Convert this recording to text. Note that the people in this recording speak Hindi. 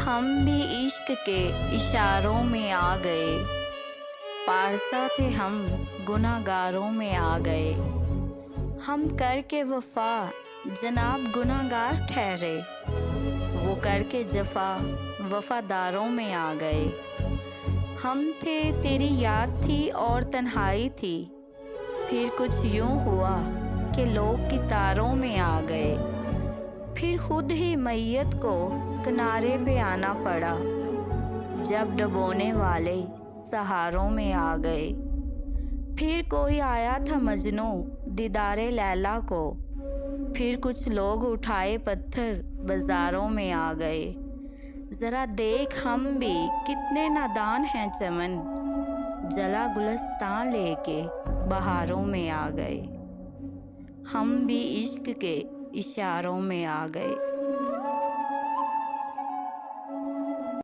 हम भी इश्क के इशारों में आ गए, पारसा थे हम गुनाहगारों में आ गए। हम करके वफा जनाब गुनाहगार ठहरे, वो करके जफा वफादारों में आ गए। हम थे तेरी याद थी और तन्हाई थी, फिर कुछ यूं हुआ कि लोग कितारों में आ गए। फिर खुद ही मैयत को किनारे पे आना पड़ा, जब डुबोने वाले सहारों में आ गए। फिर कोई आया था मजनू दीदारे लैला को, फिर कुछ लोग उठाए पत्थर बाजारों में आ गए। ज़रा देख हम भी कितने नादान हैं चमन, जला गुलस्तान लेके बहारों में आ गए। हम भी इश्क के इशारों में आ गए।